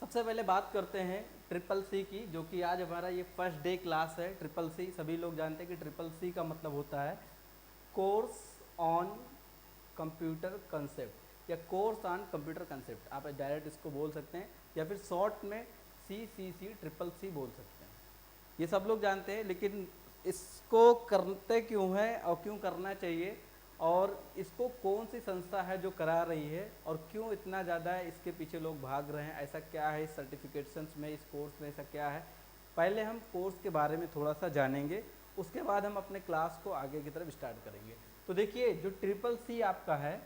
सबसे पहले बात करते हैं ट्रिपल सी की, जो कि आज हमारा ये फर्स्ट डे क्लास है। ट्रिपल सी सभी लोग जानते हैं कि ट्रिपल सी का मतलब होता है कोर्स ऑन कंप्यूटर कंसेप्ट या कोर्स ऑन कंप्यूटर कंसेप्ट। आप डायरेक्ट इसको बोल सकते हैं या फिर शॉर्ट में CCC ट्रिपल सी बोल सकते हैं। ये सब लोग जानते हैं, लेकिन इसको करते क्यों है और क्यों करना चाहिए, और इसको कौन सी संस्था है जो करा रही है, और क्यों इतना ज़्यादा इसके पीछे लोग भाग रहे हैं, ऐसा क्या है इस सर्टिफिकेशंस में, इस कोर्स में ऐसा क्या है। पहले हम कोर्स के बारे में थोड़ा सा जानेंगे, उसके बाद हम अपने क्लास को आगे की तरफ स्टार्ट करेंगे। तो देखिए, जो ट्रिपल सी आपका है,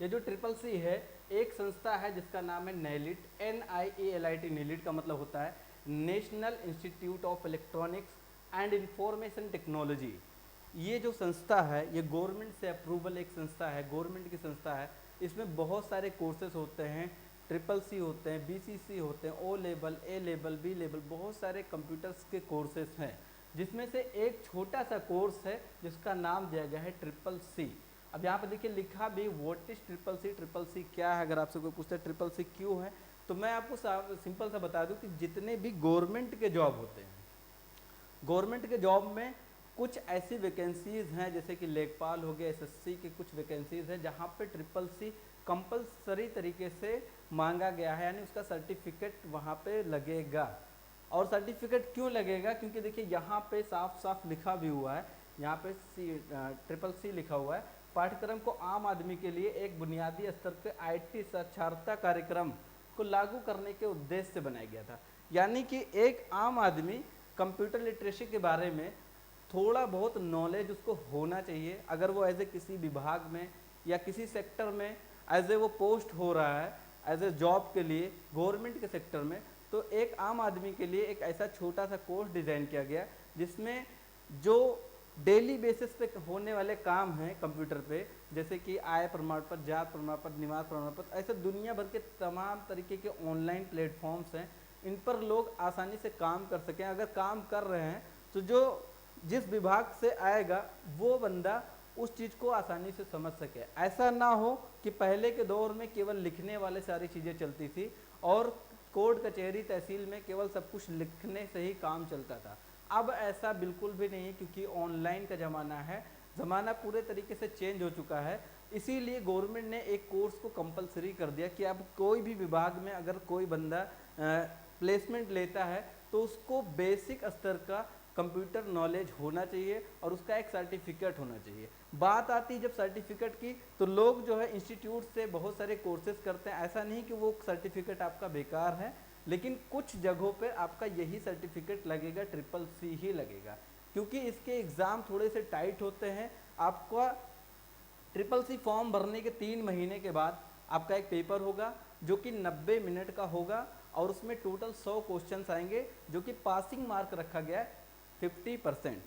ये जो ट्रिपल सी है एक संस्था है जिसका नाम है नेलिट, NIELIT। नेलिट का मतलब होता है national institute of electronics and information technology. ये जो संस्था है ये गवर्नमेंट से अप्रूवल एक संस्था है, गवर्नमेंट की संस्था है। इसमें बहुत सारे कोर्सेज होते हैं, ट्रिपल सी होते हैं, BCC होते हैं, O level, A level, B level, बहुत सारे कंप्यूटर्स के कोर्सेज हैं, जिसमें से एक छोटा सा कोर्स है जिसका नाम दिया गया है ट्रिपल सी। अब यहाँ पे देखिए लिखा भी what is triple C, triple C क्या है। अगर आपसे कोई पूछता है ट्रिपल सी क्यों है, तो मैं आपको सिंपल सा बता दूं कि जितने भी गवर्नमेंट के जॉब होते हैं, गवर्नमेंट के जॉब में कुछ ऐसी वैकेंसीज हैं, जैसे कि लेखपाल हो गया, SSC की कुछ वैकेंसीज हैं जहाँ पे ट्रिपल सी कंपलसरी तरीके से मांगा गया है, यानी उसका सर्टिफिकेट वहाँ पे लगेगा। और सर्टिफिकेट क्यों लगेगा, क्योंकि देखिए यहाँ पे साफ साफ लिखा भी हुआ है, यहाँ पे ट्रिपल सी लिखा हुआ है, पाठ्यक्रम को आम आदमी के लिए एक बुनियादी स्तर के IT साक्षरता कार्यक्रम को लागू करने के उद्देश्य से बनाया गया था। यानी कि एक आम आदमी कंप्यूटर लिटरेसी के बारे में थोड़ा बहुत नॉलेज उसको होना चाहिए। अगर वो एज ए किसी विभाग में या किसी सेक्टर में एज ए वो पोस्ट हो रहा है, एज ए जॉब के लिए गवर्नमेंट के सेक्टर में, तो एक आम आदमी के लिए एक ऐसा छोटा सा कोर्स डिज़ाइन किया गया जिसमें जो डेली बेसिस पे होने वाले काम हैं कंप्यूटर पे, जैसे कि आय प्रमाण पत्र, जात प्रमाण पत्र, निवास प्रमाण पत्र, ऐसे दुनिया भर के तमाम तरीके के ऑनलाइन प्लेटफॉर्म्स हैं, इन पर लोग आसानी से काम कर सकें। अगर काम कर रहे हैं तो जो जिस विभाग से आएगा वो बंदा उस चीज़ को आसानी से समझ सके। ऐसा ना हो कि पहले के दौर में केवल लिखने वाले सारी चीज़ें चलती थी और कोर्ट कचहरी तहसील में केवल सब कुछ लिखने से ही काम चलता था। अब ऐसा बिल्कुल भी नहीं है, क्योंकि ऑनलाइन का ज़माना है, ज़माना पूरे तरीके से चेंज हो चुका है। इसीलिए गवर्नमेंट ने एक कोर्स को कंपलसरी कर दिया कि अब कोई भी विभाग में अगर कोई बंदा प्लेसमेंट लेता है तो उसको बेसिक स्तर का कंप्यूटर नॉलेज होना चाहिए और उसका एक सर्टिफिकेट होना चाहिए। बात आती है जब सर्टिफिकेट की, तो लोग जो है इंस्टीट्यूट से बहुत सारे कोर्सेज करते हैं। ऐसा नहीं कि वो सर्टिफिकेट आपका बेकार है, लेकिन कुछ जगहों पे आपका यही सर्टिफिकेट लगेगा, ट्रिपल सी ही लगेगा, क्योंकि इसके एग्ज़ाम थोड़े से टाइट होते हैं। आपका ट्रिपल सी फॉर्म भरने के 3 महीने के बाद आपका एक पेपर होगा जो कि 90 मिनट का होगा, और उसमें टोटल 100 क्वेश्चंस आएंगे, जो कि पासिंग मार्क रखा गया है 50%।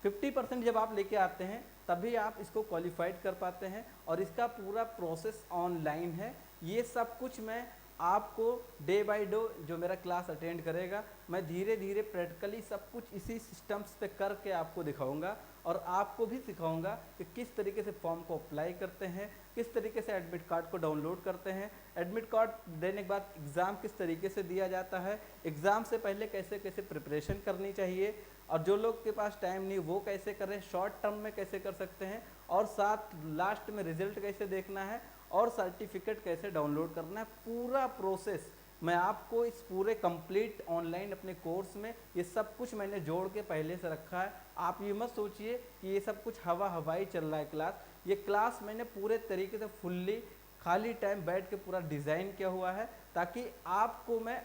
50% जब आप लेके आते हैं तभी आप इसको क्वालिफाइड कर पाते हैं, और इसका पूरा प्रोसेस ऑनलाइन है। ये सब कुछ मैं आपको डे बाय डे जो मेरा क्लास अटेंड करेगा, मैं धीरे धीरे प्रैक्टिकली सब कुछ इसी सिस्टम्स पे करके आपको दिखाऊंगा, और आपको भी सिखाऊंगा कि किस तरीके से फॉर्म को अप्लाई करते हैं, किस तरीके से एडमिट कार्ड को डाउनलोड करते हैं, एडमिट कार्ड देने के बाद एग्ज़ाम किस तरीके से दिया जाता है, एग्ज़ाम से पहले कैसे कैसे प्रिपरेशन करनी चाहिए, और जो लोग के पास टाइम नहीं वो कैसे करें, शॉर्ट टर्म में कैसे कर सकते हैं, और साथ लास्ट में रिजल्ट कैसे देखना है, और सर्टिफिकेट कैसे डाउनलोड करना है। पूरा प्रोसेस मैं आपको इस पूरे कंप्लीट ऑनलाइन अपने कोर्स में ये सब कुछ मैंने जोड़ के पहले से रखा है। आप ये मत सोचिए कि ये सब कुछ हवाई चल रहा है क्लास। ये क्लास मैंने पूरे तरीके से फुल्ली खाली टाइम बैठ के पूरा डिज़ाइन किया हुआ है, ताकि आपको मैं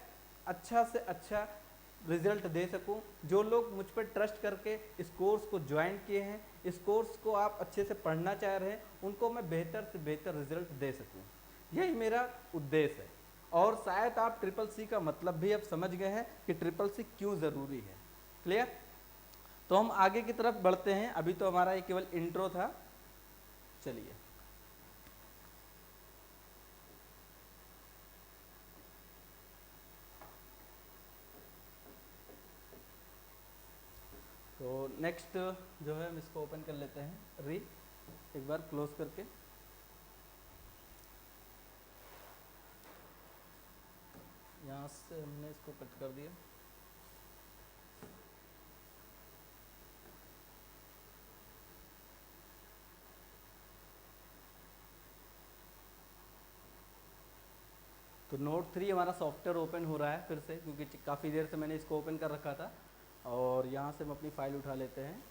अच्छा से अच्छा रिजल्ट दे सकूं। जो लोग मुझ पर ट्रस्ट करके इस कोर्स को ज्वाइन किए हैं, इस कोर्स को आप अच्छे से पढ़ना चाह रहे हैं, उनको मैं बेहतर से बेहतर रिजल्ट दे सकूं, यही मेरा उद्देश्य है। और शायद आप ट्रिपल सी का मतलब भी अब समझ गए हैं कि ट्रिपल सी क्यों ज़रूरी है। क्लियर? तो हम आगे की तरफ बढ़ते हैं। अभी तो हमारा ये केवल इंट्रो था, चलिए। तो नेक्स्ट जो है हम इसको ओपन कर लेते हैं, री एक बार क्लोज करके, यहाँ से हमने इसको कट कर दिया। तो नोट 3 हमारा सॉफ्टवेयर ओपन हो रहा है फिर से, क्योंकि काफ़ी देर से मैंने इसको ओपन कर रखा था। और यहाँ से हम अपनी फाइल उठा लेते हैं।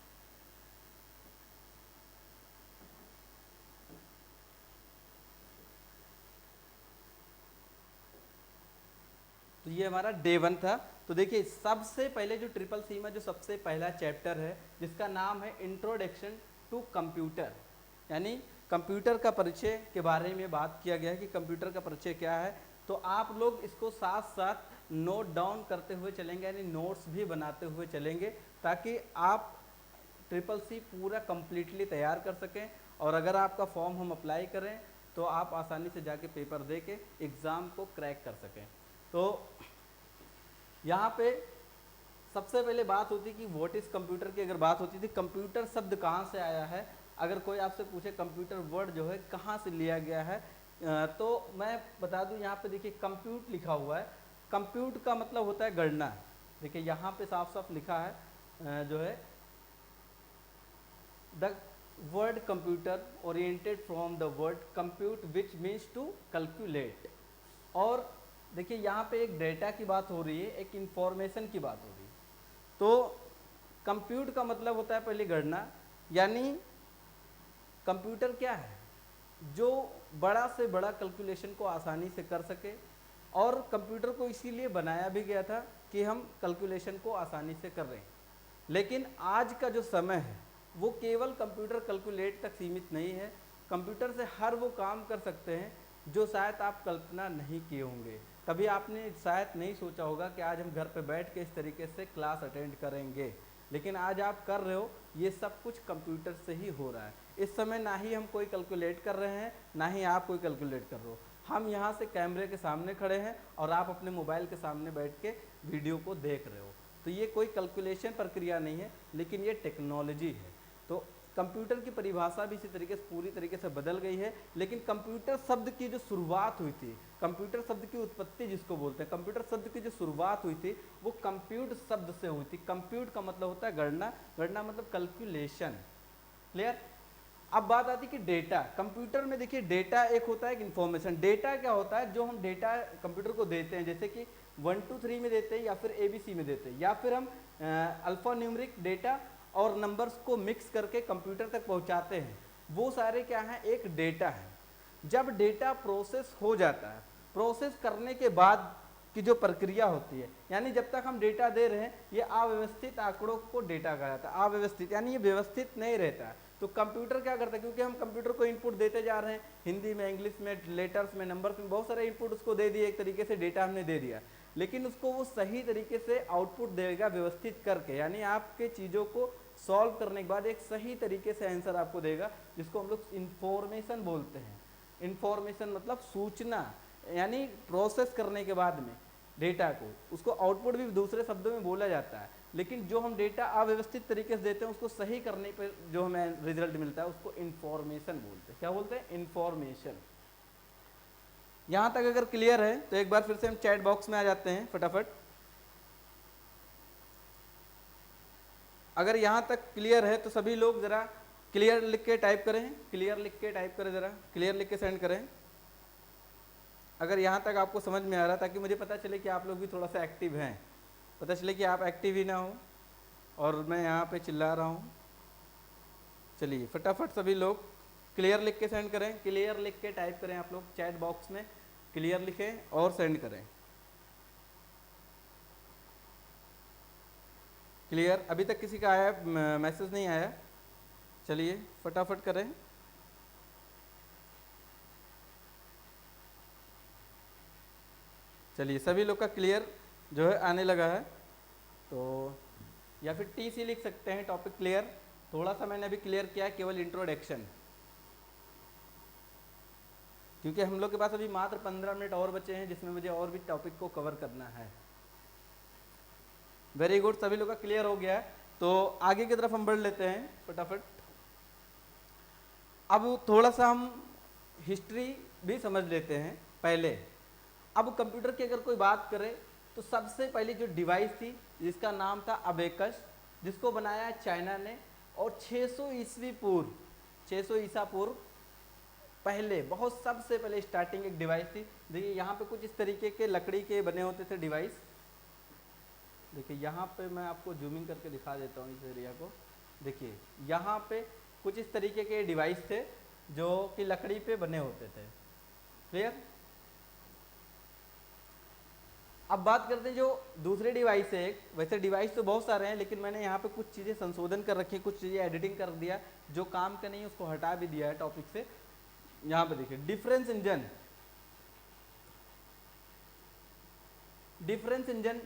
तो ये हमारा डे 1 था। तो देखिए सबसे पहले जो ट्रिपल सी में जो सबसे पहला चैप्टर है जिसका नाम है इंट्रोडक्शन टू कंप्यूटर, यानी कंप्यूटर का परिचय के बारे में बात किया गया है कि कंप्यूटर का परिचय क्या है। तो आप लोग इसको साथ साथ नोट डाउन करते हुए चलेंगे, यानी नोट्स भी बनाते हुए चलेंगे, ताकि आप ट्रिपल सी पूरा कंप्लीटली तैयार कर सकें। और अगर आपका फॉर्म हम अप्लाई करें तो आप आसानी से जाके पेपर दे के एग्ज़ाम को क्रैक कर सकें। तो यहाँ पे सबसे पहले बात होती कि व्हाट इज़ कंप्यूटर की अगर बात होती थी, कंप्यूटर शब्द कहाँ से आया है। अगर कोई आपसे पूछे कंप्यूटर वर्ड जो है कहाँ से लिया गया है, तो मैं बता दूं, यहाँ पे देखिए कंप्यूट लिखा हुआ है। कंप्यूट का मतलब होता है गणना। देखिए यहाँ पे साफ साफ लिखा है जो है the word computer oriented from the word compute which means to calculate. और देखिए यहाँ पे एक डेटा की बात हो रही है, एक इंफॉर्मेशन की बात हो रही है। तो कंप्यूट का मतलब होता है पहले गणना, यानी कंप्यूटर क्या है, जो बड़ा से बड़ा कैलकुलेशन को आसानी से कर सके। और कंप्यूटर को इसीलिए बनाया भी गया था कि हम कैलकुलेशन को आसानी से कर रहे हैं। लेकिन आज का जो समय है वो केवल कंप्यूटर कैलकुलेट तक सीमित नहीं है। कंप्यूटर से हर वो काम कर सकते हैं जो शायद आप कल्पना नहीं किए होंगे। कभी आपने शायद नहीं सोचा होगा कि आज हम घर पे बैठ के इस तरीके से क्लास अटेंड करेंगे, लेकिन आज आप कर रहे हो। ये सब कुछ कंप्यूटर से ही हो रहा है। इस समय ना ही हम कोई कैलकुलेट कर रहे हैं, ना ही आप कोई कैलकुलेट कर रहे हो। हम यहाँ से कैमरे के सामने खड़े हैं और आप अपने मोबाइल के सामने बैठ के वीडियो को देख रहे हो। तो ये कोई कैलकुलेशन प्रक्रिया नहीं है, लेकिन ये टेक्नोलॉजी है। तो कंप्यूटर की परिभाषा भी इसी तरीके से पूरी तरीके से बदल गई है। लेकिन कंप्यूटर शब्द की जो शुरुआत हुई थी, कंप्यूटर शब्द की उत्पत्ति जिसको बोलते हैं, कंप्यूटर शब्द की जो शुरुआत हुई थी वो कंप्यूट शब्द से हुई थी। कंप्यूट का मतलब होता है गणना, गणना मतलब कैलकुलेशन। क्लियर। अब बात आती कि डेटा। कंप्यूटर में देखिए डेटा एक होता है इन्फॉर्मेशन। डेटा क्या होता है, जो हम डेटा कंप्यूटर को देते हैं, जैसे कि 1 2 3 में देते हैं या फिर ABC में देते हैं, या फिर हम अल्फा न्यूमेरिक डेटा और नंबर्स को मिक्स करके कंप्यूटर तक पहुंचाते हैं। वो सारे क्या हैं, एक डेटा है। जब डेटा प्रोसेस हो जाता है, प्रोसेस करने के बाद की जो प्रक्रिया होती है, यानी जब तक हम डेटा दे रहे हैं, ये अव्यवस्थित आंकड़ों को डेटा कहा जाता है। अव्यवस्थित यानी ये व्यवस्थित नहीं रहता है। तो कंप्यूटर क्या करता है, क्योंकि हम कंप्यूटर को इनपुट देते जा रहे हैं, हिंदी में, इंग्लिश में, लेटर्स में, नंबर्स में, बहुत सारे इनपुट उसको दे दिए, एक तरीके से डेटा हमने दे दिया, लेकिन उसको वो सही तरीके से आउटपुट देगा व्यवस्थित करके। यानी आपके चीज़ों को सॉल्व करने के बाद एक सही तरीके से आंसर आपको देगा, जिसको हम लोग इंफॉर्मेशन बोलते हैं। इंफॉर्मेशन मतलब सूचना, यानी प्रोसेस करने के बाद में डेटा को, उसको आउटपुट भी दूसरे शब्दों में बोला जाता है। लेकिन जो हम डेटा अव्यवस्थित तरीके से देते हैं, उसको सही करने पर जो हमें रिजल्ट मिलता है, उसको इंफॉर्मेशन बोलते हैं। क्या बोलते हैं? इंफॉर्मेशन। यहाँ तक अगर क्लियर है तो एक बार फिर से हम चैट बॉक्स में आ जाते हैं फटाफट। अगर यहाँ तक क्लियर है तो सभी लोग ज़रा क्लियर लिख के टाइप करें, क्लियर लिख के टाइप करें, ज़रा क्लियर लिख के सेंड करें अगर यहाँ तक आपको समझ में आ रहा, ताकि मुझे पता चले कि आप लोग भी थोड़ा सा एक्टिव हैं। पता चले कि आप एक्टिव ही ना हो और मैं यहाँ पे चिल्ला रहा हूँ। चलिए फटाफट सभी लोग क्लियर लिख के सेंड करें, क्लियर लिख के टाइप करें। आप लोग चैट बॉक्स में क्लियर लिखें और सेंड करें। क्लियर। अभी तक किसी का आया मैसेज नहीं आया? चलिए फटाफट करें। चलिए सभी लोग का क्लियर जो है आने लगा है। तो या फिर TC लिख सकते हैं, टॉपिक क्लियर। थोड़ा सा मैंने अभी क्लियर किया, केवल इंट्रोडक्शन, क्योंकि हम लोग के पास अभी मात्र 15 मिनट और बचे हैं, जिसमें मुझे और भी टॉपिक को कवर करना है। वेरी गुड, सभी लोग का क्लियर हो गया है। तो आगे की तरफ हम बढ़ लेते हैं फटाफट। अब थोड़ा सा हम हिस्ट्री भी समझ लेते हैं पहले। अब कंप्यूटर की अगर कोई बात करे तो सबसे पहली जो डिवाइस थी जिसका नाम था अबेकस, जिसको बनाया चाइना ने, और 600 ईस्वी पूर्व, 600 ईसा पूर्व पहले, बहुत सबसे पहले स्टार्टिंग एक डिवाइस थी। देखिए यहाँ पे कुछ इस तरीके के लकड़ी के बने होते थे डिवाइस। देखिए यहाँ पे मैं आपको जूमिंग करके दिखा देता हूँ इस एरिया को। देखिए यहाँ पे कुछ इस तरीके के डिवाइस थे जो कि लकड़ी पे बने होते थे। क्लियर? अब बात करते हैं जो दूसरे डिवाइस है। एक वैसे डिवाइस तो बहुत सारे हैं, लेकिन मैंने यहाँ पे कुछ चीज़ें संशोधन कर रखी है, कुछ चीज़ें एडिटिंग कर दिया, जो काम का नहीं है उसको हटा भी दिया है टॉपिक से। यहाँ पे देखिए डिफरेंस इंजन। डिफरेंस इंजन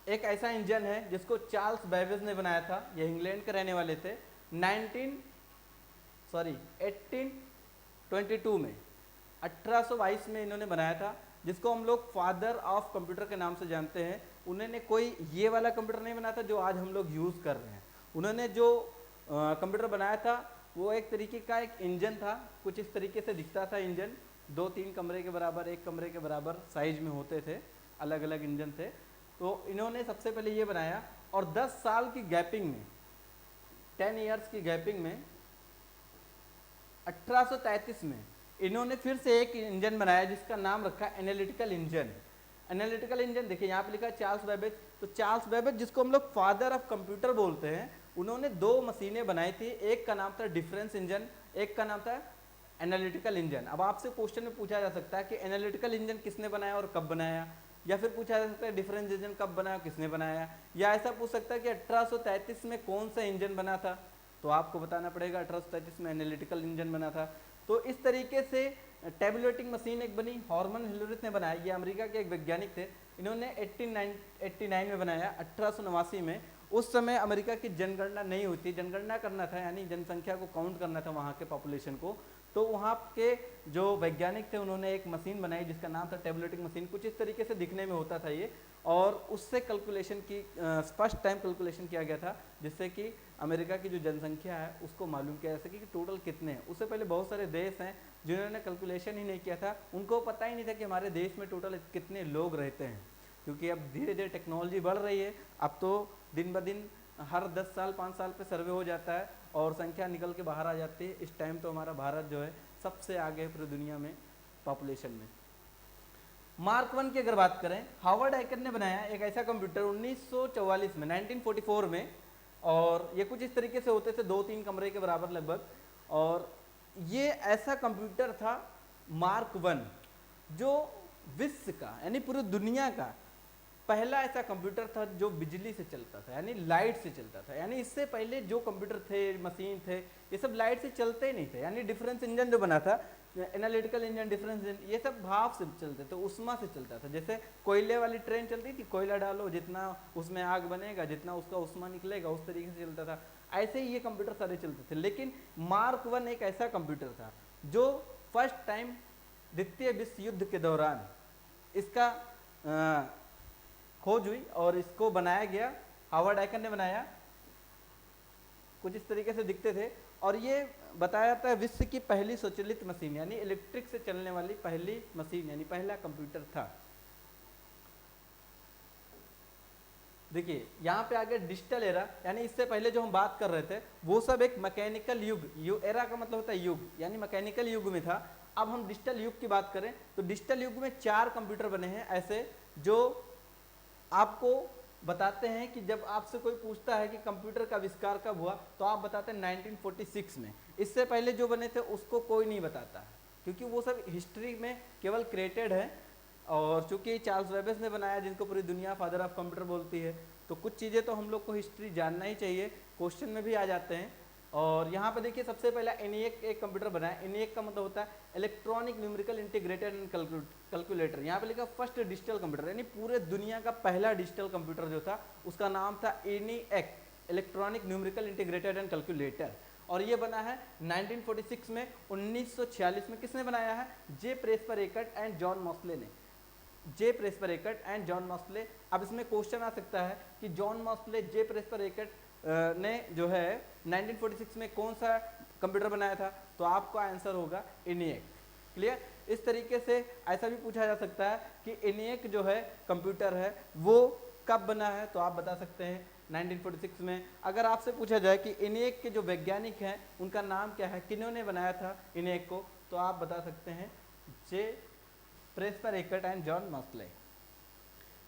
एक ऐसा इंजन है जिसको चार्ल्स बेबेज ने बनाया था। ये इंग्लैंड के रहने वाले थे। 1822 में, 1822 में इन्होंने बनाया था, जिसको हम लोग फादर ऑफ कंप्यूटर के नाम से जानते हैं। उन्होंने कोई ये वाला कंप्यूटर नहीं बनाया था जो आज हम लोग यूज़ कर रहे हैं। उन्होंने जो कंप्यूटर बनाया था वो एक तरीके का एक इंजन था, कुछ इस तरीके से दिखता था इंजन। 2-3 कमरे के बराबर, 1 कमरे के बराबर साइज में होते थे, अलग अलग इंजन थे। तो इन्होंने सबसे पहले ये बनाया, और 10 साल की गैपिंग में, 10 ईयर्स की गैपिंग में 1833 में इन्होंने फिर से एक इंजन बनाया जिसका नाम रखा एनालिटिकल इंजन। एनालिटिकल इंजन देखिए यहाँ पे लिखा चार्ल्स बेबेज। तो चार्ल्स बेबेज जिसको हम लोग फादर ऑफ कंप्यूटर बोलते हैं, उन्होंने 2 मशीनें बनाई थी। एक का नाम था डिफरेंस इंजन, एक का नाम था एनालिटिकल इंजन। अब आपसे क्वेश्चन में पूछा जा सकता है कि एनालिटिकल इंजन किसने बनाया और कब बनाया, या फिर पूछा जा सकता है डिफरेंस इंजन कब बनाया, किसने बनाया, या ऐसा पूछ सकता है कि 1833 में कौन सा इंजन बना था। तो आपको बताना पड़ेगा 1833 में एनालिटिकल इंजन बना था। तो इस तरीके से टेबुलेटिंग मशीन एक बनी, हॉर्मन हिलरिथ ने बनाया। ये अमेरिका के एक वैज्ञानिक थे, इन्होंने 1889 में बनाया, 1889 में। उस समय अमेरिका की जनगणना नहीं हुई थी, जनगणना करना था यानी जनसंख्या को काउंट करना था वहाँ के पॉपुलेशन को। तो वहाँ के जो वैज्ञानिक थे उन्होंने एक मशीन बनाई जिसका नाम था टेबुलेटिंग मशीन। कुछ इस तरीके से दिखने में होता था ये, और उससे कैलकुलेशन की फर्स्ट टाइम कैलकुलेशन किया गया था, जिससे कि अमेरिका की जो जनसंख्या है उसको मालूम किया जा सके कि टोटल कितने हैं। उससे पहले बहुत सारे देश हैं जिन्होंने कैलकुलेशन ही नहीं किया था, उनको पता ही नहीं था कि हमारे देश में टोटल कितने लोग रहते हैं। क्योंकि अब धीरे धीरे टेक्नोलॉजी बढ़ रही है, अब तो दिन ब दिन हर 10 साल 5 साल पे सर्वे हो जाता है और संख्या निकल के बाहर आ जाती है। इस टाइम तो हमारा भारत जो है सबसे आगे है पूरी दुनिया में पॉपुलेशन में। मार्क 1 की अगर बात करें, हार्वर्ड हैकर ने बनाया एक ऐसा कंप्यूटर 1944 में, 1944 में, और ये कुछ इस तरीके से होते थे, 2-3 कमरे के बराबर लगभग। और ये ऐसा कंप्यूटर था मार्क 1 जो विश्व का यानी पूरी दुनिया का पहला ऐसा कंप्यूटर था जो बिजली से चलता था, यानी लाइट से चलता था। यानी इससे पहले जो कंप्यूटर थे, मशीन थे, ये सब लाइट से चलते ही नहीं थे। यानी डिफरेंस इंजन जो बना था, एनालिटिकल इंजन, डिफरेंस इंजन, ये सब भाप से चलते थे, उष्मा से चलता था। जैसे कोयले वाली ट्रेन चलती थी, कोयला डालो जितना उसमें आग बनेगा, जितना उसका उष्मा निकलेगा, उस तरीके से चलता था। ऐसे ही ये कंप्यूटर सारे चलते थे। लेकिन मार्क 1 एक ऐसा कंप्यूटर था जो फर्स्ट टाइम द्वितीय विश्व युद्ध के दौरान इसका खोज हुई और इसको बनाया गया, हार्वर्ड हैकर ने बनाया। कुछ इस तरीके से दिखते थे, और ये बताया जाता है विश्व की पहली स्वचालित मशीन, यानी इलेक्ट्रिक से चलने वाली पहली मशीन, यानी पहला कंप्यूटर था। देखिए यहाँ पे आ गया डिजिटल एरा, यानी इससे पहले जो हम बात कर रहे थे वो सब एक मैकेनिकल युग, एरा का मतलब होता है युग, यानी मैकेनिकल युग में था। अब हम डिजिटल युग की बात करें तो डिजिटल युग में 4 कंप्यूटर बने हैं ऐसे, जो आपको बताते हैं कि जब आपसे कोई पूछता है कि कंप्यूटर का आविष्कार कब हुआ, तो आप बताते हैं 1946 में। इससे पहले जो बने थे उसको कोई नहीं बताता, क्योंकि वो सब हिस्ट्री में केवल क्रिएटेड है। और चूंकि चार्ल्स बेबेज ने बनाया, जिनको पूरी दुनिया फादर ऑफ कंप्यूटर बोलती है, तो कुछ चीज़ें तो हम लोग को हिस्ट्री जानना ही चाहिए, क्वेश्चन में भी आ जाते हैं। और यहाँ पे देखिए सबसे पहला ENIAC एक कंप्यूटर बनाया। ENIAC का मतलब होता है electronic numerical integrated and calculator. यहाँ पे लिखा फर्स्ट डिजिटल कंप्यूटर, यानी पूरे दुनिया का पहला डिजिटल कंप्यूटर जो था उसका नाम था ENIAC, electronic numerical integrated and calculator. और ये बना है 1946 में। 1946 में किसने बनाया है? जे प्रेस्पर एकर्ट एंड जॉन मॉस्ले ने, जे प्रेस्पर एकर्ट एंड जॉन मॉस्ले। अब इसमें क्वेश्चन आ सकता है कि जॉन मॉस्ले, जे प्रेस्पर एकर्ट ने जो है 1946 में कौन सा कंप्यूटर बनाया था, तो आपका आंसर होगा ENIAC। क्लियर। इस तरीके से ऐसा भी पूछा जा सकता है कि ENIAC जो है कंप्यूटर है वो कब बना है, तो आप बता सकते हैं 1946 में। अगर आपसे पूछा जाए कि ENIAC के जो वैज्ञानिक हैं उनका नाम क्या है, किन्होंने बनाया था ENIAC को, तो आप बता सकते हैं जे प्रेस्पर एकट एंड जॉन मॉस्ले।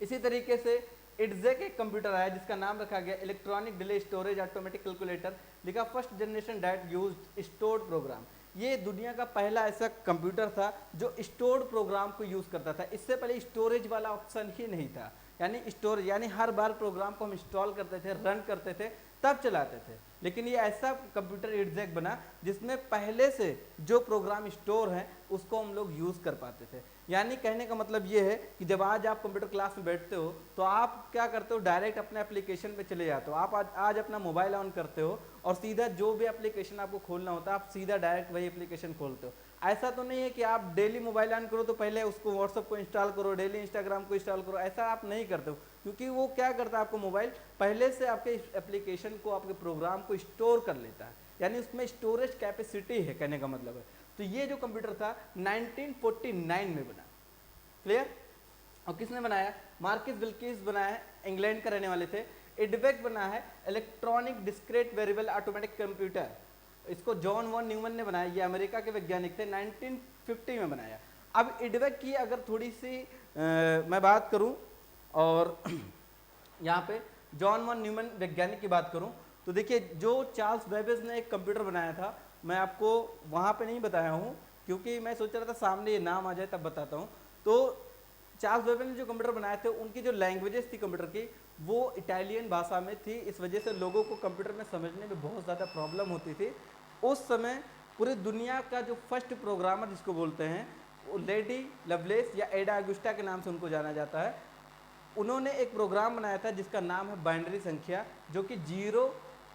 इसी तरीके से इट्जेक एक कंप्यूटर आया जिसका नाम रखा गया electronic delay storage automatic calculator, लिखा first generation that used stored program. ये दुनिया का पहला ऐसा कंप्यूटर था जो स्टोर्ड प्रोग्राम को यूज करता था। इससे पहले स्टोरेज वाला ऑप्शन ही नहीं था, यानी स्टोरेज यानी हर बार प्रोग्राम को हम इंस्टॉल करते थे, रन करते थे, तब चलाते थे। लेकिन ये ऐसा कंप्यूटर इट्जेक बना जिसमें पहले से जो प्रोग्राम स्टोर है उसको हम लोग यूज कर पाते थे। यानी कहने का मतलब ये है कि जब आज आप कंप्यूटर क्लास में बैठते हो तो आप क्या करते हो, डायरेक्ट अपने एप्लीकेशन पे चले जाते हो। आप आज अपना मोबाइल ऑन करते हो और सीधा जो भी एप्लीकेशन आपको खोलना होता है आप सीधा डायरेक्ट वही एप्लीकेशन खोलते हो। ऐसा तो नहीं है कि आप डेली मोबाइल ऑन करो तो पहले उसको व्हाट्सअप को इंस्टॉल करो, डेली इंस्टाग्राम को इंस्टॉल करो, ऐसा आप नहीं करते हो, क्योंकि वो क्या करता है, आपको मोबाइल पहले से आपके एप्लीकेशन को, आपके प्रोग्राम को स्टोर कर लेता है, यानी उसमें स्टोरेज कैपेसिटी है, कहने का मतलब है। तो ये जो कंप्यूटर था 1949 में बना। क्लियर। और किसने बनाया, मार्किस विल्किस बनाया है, इंग्लैंड का रहने वाले थे। इडवेक बना है electronic discrete variable automatic computer, इसको जॉन वॉन न्यूमन ने बनाया, ये अमेरिका के वैज्ञानिक थे, 1950 में बनाया। अब इडवेक की अगर थोड़ी सी मैं बात करूं और यहाँ पे जॉन वॉन न्यूमन वैज्ञानिक की बात करूं तो देखिए जो चार्ल्स बेबेज ने एक कंप्यूटर बनाया था, मैं आपको वहाँ पे नहीं बताया हूँ क्योंकि मैं सोच रहा था सामने ये नाम आ जाए तब बताता हूँ। तो चार्ल्स बेबेज ने जो कंप्यूटर बनाए थे उनकी जो लैंग्वेजेस थी कंप्यूटर की वो इटालियन भाषा में थी, इस वजह से लोगों को कंप्यूटर में समझने में बहुत ज़्यादा प्रॉब्लम होती थी। उस समय पूरी दुनिया का जो फर्स्ट प्रोग्रामर जिसको बोलते हैं वो लेडी लवलेस या एडा अगुस्टा के नाम से उनको जाना जाता है। उन्होंने एक प्रोग्राम बनाया था जिसका नाम है बाइनरी संख्या, जो कि 0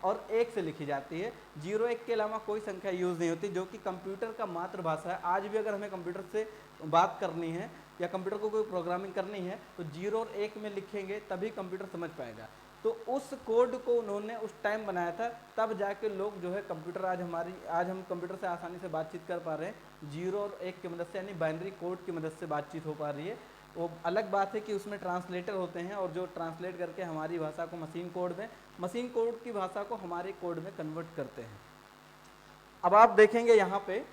और 1 से लिखी जाती है। 0 1 के अलावा कोई संख्या यूज़ नहीं होती, जो कि कंप्यूटर का मातृभाषा है। आज भी अगर हमें कंप्यूटर से बात करनी है या कंप्यूटर को कोई प्रोग्रामिंग करनी है तो 0 और 1 में लिखेंगे तभी कंप्यूटर समझ पाएगा। तो उस कोड को उन्होंने उस टाइम बनाया था, तब जाके लोग जो है कंप्यूटर आज हम कंप्यूटर से आसानी से बातचीत कर पा रहे हैं 0 और 1 की मदद से, यानी बाइनरी कोड की मदद से बातचीत हो पा रही है। वो अलग बात है कि उसमें ट्रांसलेटर होते हैं और जो ट्रांसलेट करके हमारी भाषा को मशीन कोड की भाषा को हमारे कोड में कन्वर्ट करते हैं। अब आप देखेंगे यहाँ पे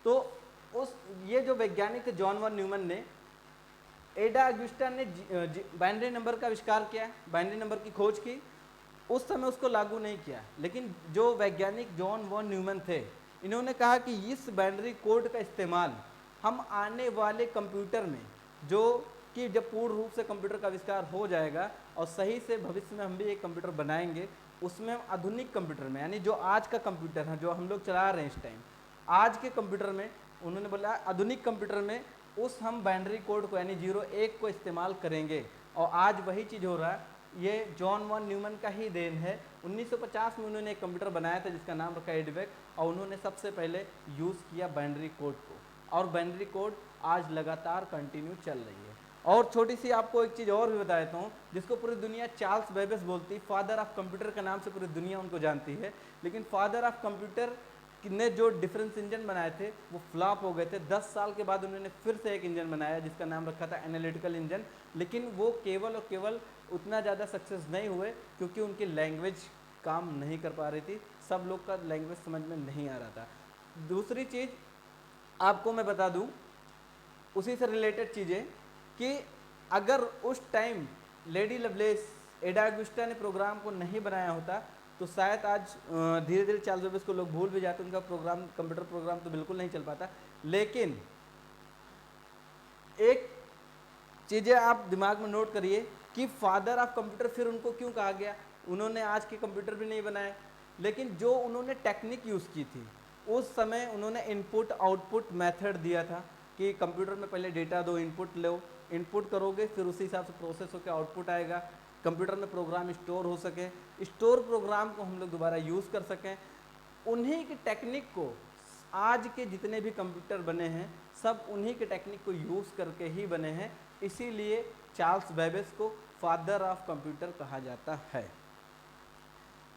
तो ये जो वैज्ञानिक थे जॉन वॉन न्यूमन ने, एडा अगुस्टा ने बाइनरी नंबर का आविष्कार किया, बाइनरी नंबर की खोज की, उस समय उसको लागू नहीं किया। लेकिन जो वैज्ञानिक जॉन वॉन न्यूमन थे इन्होंने कहा कि इस बाइनरी कोड का इस्तेमाल हम आने वाले कंप्यूटर में, जो कि जब पूर्ण रूप से कंप्यूटर का आविष्कार हो जाएगा और सही से भविष्य में हम भी एक कंप्यूटर बनाएंगे, उसमें हम आधुनिक कंप्यूटर में, यानी जो आज का कंप्यूटर है जो हम लोग चला रहे हैं इस टाइम, आज के कंप्यूटर में उन्होंने बोला आधुनिक कंप्यूटर में उस हम बाइनरी कोड को यानी 0 1 को इस्तेमाल करेंगे। और आज वही चीज़ हो रहा है, ये जॉन वॉन न्यूमन का ही देन है। 1950 में उन्होंने एक कंप्यूटर बनाया था जिसका नाम रखा एडवेक, और उन्होंने सबसे पहले यूज़ किया बाइनरी कोड को, और बाइनरी कोड आज लगातार कंटिन्यू चल रही है। और छोटी सी आपको एक चीज़ और भी बता देता हूँ जिसको पूरी दुनिया चार्ल्स बेबेज बोलती है, फादर ऑफ कंप्यूटर के नाम से पूरी दुनिया उनको जानती है। लेकिन फादर ऑफ कंप्यूटर ने जो डिफरेंस इंजन बनाए थे वो फ्लॉप हो गए थे। 10 साल के बाद उन्होंने फिर से एक इंजन बनाया जिसका नाम रखा था एनालिटिकल इंजन, लेकिन वो केवल और केवल उतना ज़्यादा सक्सेस नहीं हुए क्योंकि उनकी लैंग्वेज काम नहीं कर पा रही थी, सब लोग का लैंग्वेज समझ में नहीं आ रहा था। दूसरी चीज़ आपको मैं बता दूं उसी से रिलेटेड चीज़ें कि अगर उस टाइम लेडी लवलेस एडा अगुस्टा ने प्रोग्राम को नहीं बनाया होता तो शायद आज धीरे धीरे चार्ल्स बेबेज को लोग भूल भी जाते, उनका प्रोग्राम कंप्यूटर प्रोग्राम तो बिल्कुल नहीं चल पाता। लेकिन एक चीज़ें आप दिमाग में नोट करिए कि फादर ऑफ कंप्यूटर फिर उनको क्यों कहा गया। उन्होंने आज के कंप्यूटर भी नहीं बनाए, लेकिन जो उन्होंने टेक्निक यूज़ की थी उस समय उन्होंने इनपुट आउटपुट मेथड दिया था कि कंप्यूटर में पहले डेटा दो, इनपुट लो, इनपुट करोगे फिर उसी हिसाब से प्रोसेस होकर आउटपुट आएगा, कंप्यूटर में प्रोग्राम स्टोर हो सके, स्टोर प्रोग्राम को हम लोग दोबारा यूज़ कर सकें। उन्हीं की टेक्निक को आज के जितने भी कंप्यूटर बने हैं सब उन्हीं के टेक्निक को यूज़ करके ही बने हैं, इसीलिए चार्ल्स बेबेज को फादर ऑफ कंप्यूटर कहा जाता है।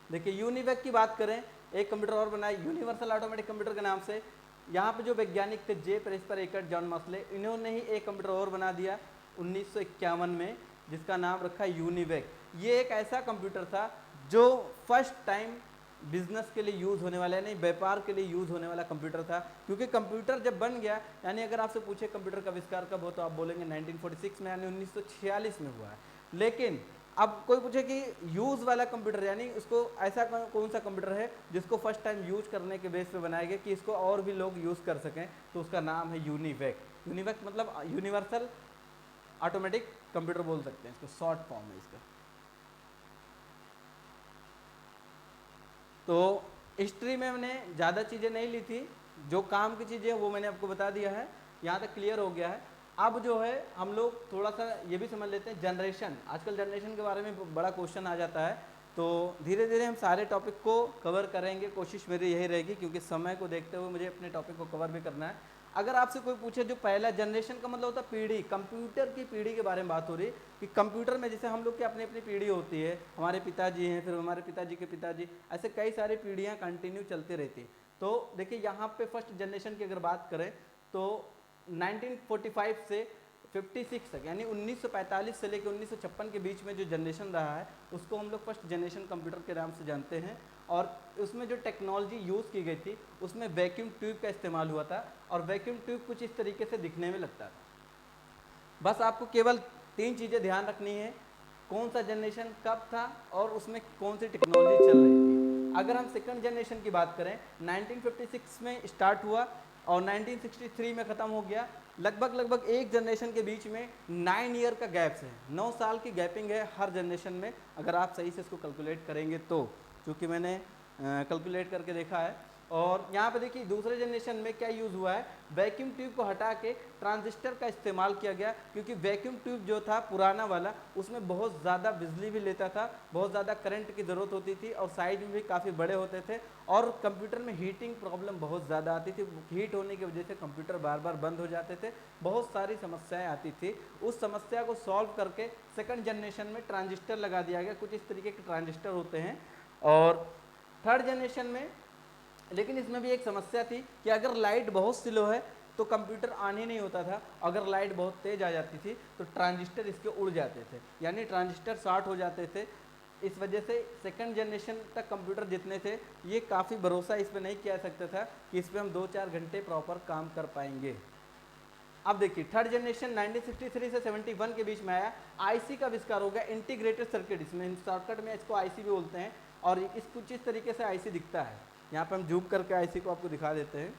देखिए यूनिवेक की बात करें एक कंप्यूटर और बनाया यूनिवर्सल ऑटोमेटिक कंप्यूटर के नाम से। यहाँ पे जो वैज्ञानिक थे जे प्रेस्पर एकर्ट जॉन मसले, इन्होंने ही एक कंप्यूटर और बना दिया 1951 में, जिसका नाम रखा यूनिवेक। ये एक ऐसा कंप्यूटर था जो फर्स्ट टाइम बिजनेस के लिए यूज़ होने वाला है, नहीं व्यापार के लिए यूज़ होने वाला कंप्यूटर था। क्योंकि कंप्यूटर जब बन गया, यानी अगर आपसे पूछे कंप्यूटर का आविष्कार कब हो तो आप बोलेंगे 1946 में, यानी 1946 में हुआ है। लेकिन अब कोई पूछे कि यूज़ वाला कंप्यूटर, यानी उसको ऐसा कौन सा कंप्यूटर है जिसको फर्स्ट टाइम यूज करने के बेस पे बनाया गया कि इसको और भी लोग यूज़ कर सकें, तो उसका नाम है यूनिवेक। यूनिवेक मतलब यूनिवर्सल ऑटोमेटिक कंप्यूटर बोल सकते हैं इसको, शॉर्ट फॉर्म है इसका। तो हिस्ट्री में मैंने ज़्यादा चीज़ें नहीं ली थी, जो काम की चीज़ें वो मैंने आपको बता दिया है, यहाँ तक क्लियर हो गया है। अब जो है हम लोग थोड़ा सा ये भी समझ लेते हैं जनरेशन। आजकल जनरेशन के बारे में बड़ा क्वेश्चन आ जाता है, तो धीरे धीरे हम सारे टॉपिक को कवर करेंगे, कोशिश मेरी यही रहेगी, क्योंकि समय को देखते हुए मुझे अपने टॉपिक को कवर भी करना है। अगर आपसे कोई पूछे, जो पहला जनरेशन का मतलब होता है पीढ़ी, कंप्यूटर की पीढ़ी के बारे में बात हो रही है कि कंप्यूटर में जैसे हम लोग की अपनी अपनी पीढ़ी होती है, हमारे पिताजी हैं, फिर हमारे पिताजी के पिताजी, ऐसे कई सारी पीढ़ियाँ कंटिन्यू चलती रहती हैं। तो देखिए यहाँ पे फर्स्ट जनरेशन की अगर बात करें तो 1945 से 56 तक, यानी 1945 से लेकर 1956 के बीच में जो जनरेशन रहा है उसको हम लोग फर्स्ट जनरेशन कंप्यूटर के नाम से जानते हैं। और उसमें जो टेक्नोलॉजी यूज़ की गई थी उसमें वैक्यूम ट्यूब का इस्तेमाल हुआ था, और वैक्यूम ट्यूब कुछ इस तरीके से दिखने में लगता था। बस आपको केवल 3 चीज़ें ध्यान रखनी है, कौन सा जनरेशन कब था और उसमें कौन सी टेक्नोलॉजी चल रही थी। अगर हम सेकंड जनरेशन की बात करें, 1956 में स्टार्ट हुआ और 1963 में ख़त्म हो गया। लगभग एक जनरेशन के बीच में 9 ईयर का गैप्स है, 9 साल की गैपिंग है हर जनरेशन में, अगर आप सही से इसको कैलकुलेट करेंगे तो, क्योंकि मैंने कैलकुलेट करके देखा है। और यहाँ पे देखिए दूसरे जनरेशन में क्या यूज़ हुआ है, वैक्यूम ट्यूब को हटा के ट्रांजिस्टर का इस्तेमाल किया गया, क्योंकि वैक्यूम ट्यूब जो था पुराना वाला उसमें बहुत ज़्यादा बिजली भी लेता था, बहुत ज़्यादा करंट की ज़रूरत होती थी, और साइज में भी काफ़ी बड़े होते थे, और कंप्यूटर में हीटिंग प्रॉब्लम बहुत ज़्यादा आती थी। हीट होने की वजह से कंप्यूटर बार बार बंद हो जाते थे, बहुत सारी समस्याएँ आती थी। उस समस्या को सॉल्व करके सेकंड जनरेशन में ट्रांजिस्टर लगा दिया गया, कुछ इस तरीके के ट्रांजिस्टर होते हैं। और थर्ड जनरेशन में, लेकिन इसमें भी एक समस्या थी कि अगर लाइट बहुत स्लो है तो कंप्यूटर ऑन ही नहीं होता था, अगर लाइट बहुत तेज़ आ जाती थी तो ट्रांजिस्टर इसके उड़ जाते थे, यानी ट्रांजिस्टर शॉर्ट हो जाते थे। इस वजह से सेकंड जनरेशन तक कंप्यूटर जितने थे ये काफ़ी भरोसा इस पर नहीं किया सकता था कि इस पर हम 2-4 घंटे प्रॉपर काम कर पाएंगे। अब देखिए थर्ड जनरेशन 1963 से 71 के बीच में आया, आईसी का आविष्कार हो गया, इंटीग्रेटेड सर्किट, इसमें शॉर्टकट में इसको आईसी भी बोलते हैं। और इस कुछ इस तरीके से आईसी दिखता है, यहाँ पे हम जूम करके आईसी को आपको दिखा देते हैं।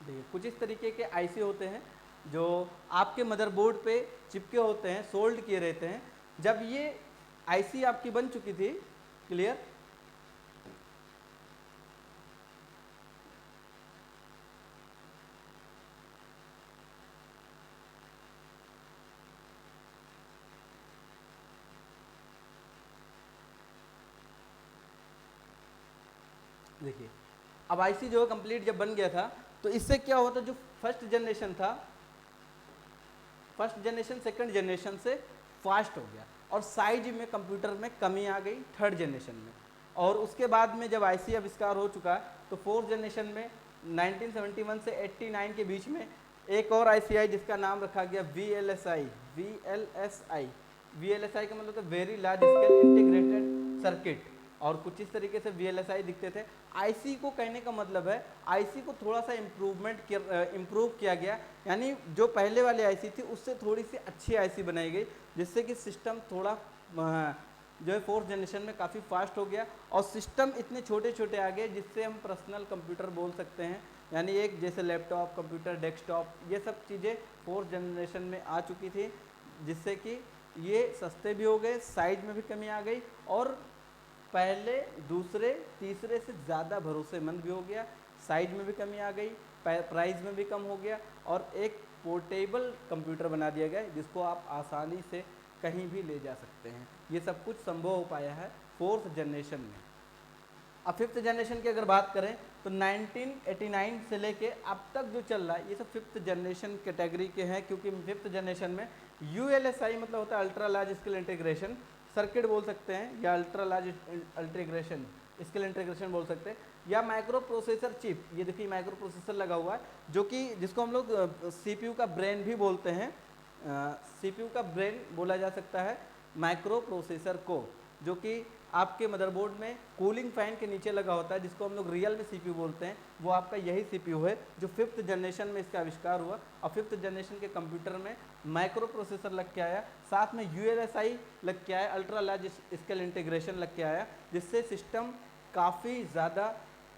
देखिए कुछ इस तरीके के आईसी होते हैं जो आपके मदरबोर्ड पे चिपके होते हैं, सोल्ड किए रहते हैं। जब ये आईसी आपकी बन चुकी थी, क्लियर, देखिए अब आईसी जो है कंप्लीट जब बन गया था तो इससे क्या हुआ था, जो फर्स्ट जनरेशन था, फर्स्ट जनरेशन सेकंड जनरेशन से फास्ट हो गया और साइज में कंप्यूटर में कमी आ गई थर्ड जनरेशन में। और उसके बाद में जब आईसी आविष्कार हो चुका तो फोर्थ जनरेशन में 1971 से 89 के बीच में एक और आईसी आई जिसका नाम रखा गया VLSI। VLSI का मतलब very large scale integrated circuit, और कुछ इस तरीके से VLSI दिखते थे। आईसी को कहने का मतलब है आईसी को थोड़ा सा इम्प्रूव किया गया, यानी जो पहले वाली आईसी थी उससे थोड़ी सी अच्छी आईसी बनाई गई, जिससे कि सिस्टम थोड़ा जो है फोर्थ जनरेशन में काफ़ी फास्ट हो गया, और सिस्टम इतने छोटे छोटे आ गए जिससे हम पर्सनल कंप्यूटर बोल सकते हैं, यानी एक जैसे लैपटॉप, कंप्यूटर, डेस्कटॉप, ये सब चीज़ें फोर्थ जनरेशन में आ चुकी थी, जिससे कि ये सस्ते भी हो गए, साइज में भी कमी आ गई, और पहले दूसरे तीसरे से ज़्यादा भरोसेमंद भी हो गया, साइज में भी कमी आ गई, प्राइस में भी कम हो गया, और एक पोर्टेबल कंप्यूटर बना दिया गया जिसको आप आसानी से कहीं भी ले जा सकते हैं। ये सब कुछ संभव हो पाया है फोर्थ जनरेशन में। अब फिफ्थ जनरेशन की अगर बात करें तो 1989 से लेके अब तक जो चल रहा है ये सब फिफ्थ जनरेशन कैटेगरी के हैं, क्योंकि फिफ्थ जनरेशन में ULSI मतलब होता है ultra large scale integration circuit बोल सकते हैं, या ultra large integration scale integration बोल सकते हैं, या माइक्रो प्रोसेसर चिप। ये देखिए माइक्रो प्रोसेसर लगा हुआ है, जो कि जिसको हम लोग सीपीयू का ब्रेन भी बोलते हैं। सीपीयू का ब्रेन बोला जा सकता है माइक्रो प्रोसेसर को, जो कि आपके मदरबोर्ड में कूलिंग फैन के नीचे लगा होता है, जिसको हम लोग रियल में सीपीयू बोलते हैं। वो आपका यही सीपीयू है जो 5th जनरेशन में इसका आविष्कार हुआ, और 5th जनरेशन के कंप्यूटर में माइक्रो प्रोसेसर लग के आया, साथ में यूएलएसआई लग के आया, अल्ट्रा लार्ज स्केल इंटीग्रेशन लग के आया, जिससे सिस्टम काफ़ी ज़्यादा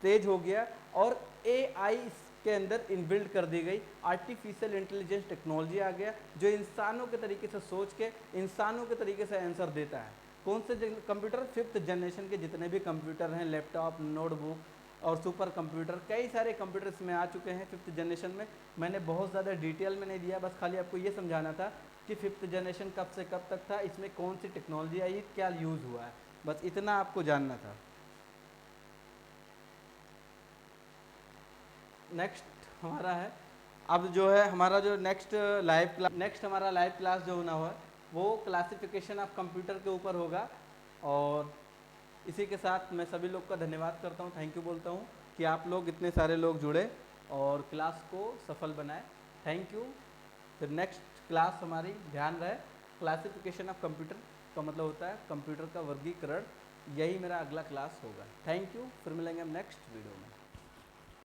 तेज हो गया। और एआई के अंदर इनबिल्ड कर दी गई, आर्टिफिशियल इंटेलिजेंस टेक्नोलॉजी आ गया, जो इंसानों के तरीके से सोच के इंसानों के तरीके से आंसर देता है। कौन से कंप्यूटर? 5th जनरेशन के जितने भी कंप्यूटर हैं, लैपटॉप, नोटबुक और सुपर कंप्यूटर, कई सारे कंप्यूटर इसमें आ चुके हैं 5th जनरेशन में। मैंने बहुत ज़्यादा डिटेल में नहीं दिया, बस खाली आपको ये समझाना था कि 5th जनरेशन कब से कब तक था, इसमें कौन सी टेक्नोलॉजी आई, क्या यूज़ हुआ है, बस इतना आपको जानना था। नेक्स्ट हमारा है, अब जो है हमारा जो नेक्स्ट हमारा लाइव क्लास जो होना हुआ है वो क्लासिफिकेशन ऑफ कंप्यूटर के ऊपर होगा। और इसी के साथ मैं सभी लोग का धन्यवाद करता हूँ, थैंक यू बोलता हूँ कि आप लोग इतने सारे लोग जुड़े और क्लास को सफल बनाए। Thank you. फिर नेक्स्ट क्लास हमारी ध्यान रहे, क्लासिफिकेशन ऑफ कंप्यूटर का मतलब होता है कंप्यूटर का वर्गीकरण। यही मेरा अगला क्लास होगा। थैंक यू, फिर मिलेंगे हम नेक्स्ट वीडियो में।